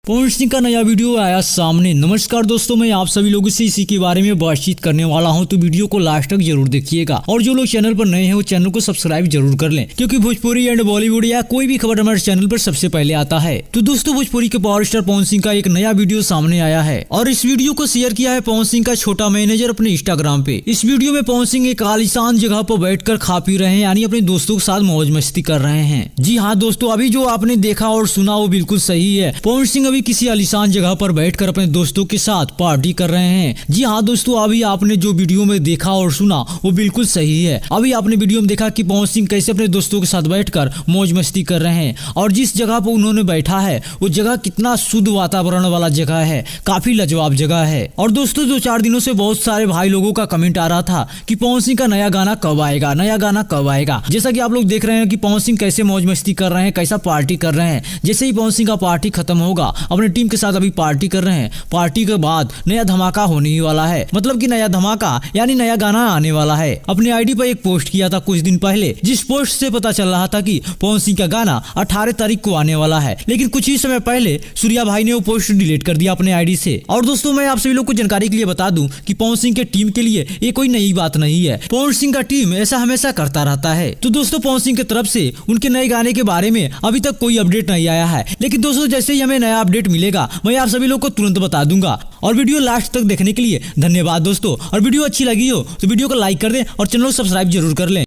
पवन सिंह का नया वीडियो आया सामने। नमस्कार दोस्तों, मैं आप सभी लोगों से इसी के बारे में बातचीत करने वाला हूं, तो वीडियो को लास्ट तक जरूर देखिएगा। और जो लोग चैनल पर नए हैं वो चैनल को सब्सक्राइब जरूर कर लें, क्योंकि भोजपुरी एंड बॉलीवुड या कोई भी खबर हमारे चैनल पर सबसे पहले आता है। तो दोस्तों, भोजपुरी के पावर स्टार पवन सिंह का एक नया वीडियो सामने आया है और इस वीडियो को शेयर किया है पवन सिंह का छोटा मैनेजर अपने इंस्टाग्राम पे। इस वीडियो में पवन सिंह एक आलीशान जगह पर बैठकर खा पी रहे हैं, यानी अपने दोस्तों के साथ मौज मस्ती कर रहे हैं। जी हाँ दोस्तों, अभी जो आपने देखा और सुना वो बिल्कुल सही है। पवन सिंह अभी किसी आलीशान जगह पर बैठकर अपने दोस्तों के साथ पार्टी कर रहे हैं। जी हाँ दोस्तों, अभी आपने जो वीडियो में देखा और सुना वो बिल्कुल सही है। अभी आपने वीडियो में देखा कि पवन सिंह कैसे अपने दोस्तों के साथ बैठकर मौज मस्ती कर रहे हैं, और जिस जगह पर उन्होंने बैठा है वो जगह कितना शुद्ध वातावरण वाला जगह है, काफी लाजवाब जगह है। और दोस्तों, 2-4 दिनों से बहुत सारे भाई लोगों का कमेंट आ रहा था कि पवन सिंह का नया गाना कब आएगा, नया गाना कब आएगा। जैसा कि आप लोग देख रहे हैं कि पवन सिंह कैसे मौज मस्ती कर रहे हैं, कैसा पार्टी कर रहे हैं। जैसे ही पवन सिंह का पार्टी खत्म होगा, अपने टीम के साथ अभी पार्टी कर रहे हैं, पार्टी के बाद नया धमाका होने ही वाला है। मतलब कि नया धमाका यानी नया गाना आने वाला है। अपने आईडी पर एक पोस्ट किया था कुछ दिन पहले, जिस पोस्ट से पता चल रहा था कि पवन सिंह का गाना 18 तारीख को आने वाला है, लेकिन कुछ ही समय पहले सूर्या भाई ने वो पोस्ट डिलीट कर दिया अपने आईडी से। और दोस्तों, मैं आप सभी लोग को जानकारी के लिए बता दूं कि पवन सिंह के टीम के लिए ये कोई नई बात नहीं है। पवन सिंह का टीम ऐसा हमेशा करता रहता है। तो दोस्तों, पवन सिंह की तरफ से उनके नए गाने के बारे में अभी तक कोई अपडेट नहीं आया है, लेकिन दोस्तों जैसे ही हमें नया अपडेट मिलेगा मैं आप सभी लोग को तुरंत बता दूंगा। और वीडियो लास्ट तक देखने के लिए धन्यवाद दोस्तों। और वीडियो अच्छी लगी हो तो वीडियो को लाइक कर दें और चैनल को सब्सक्राइब जरूर कर लें।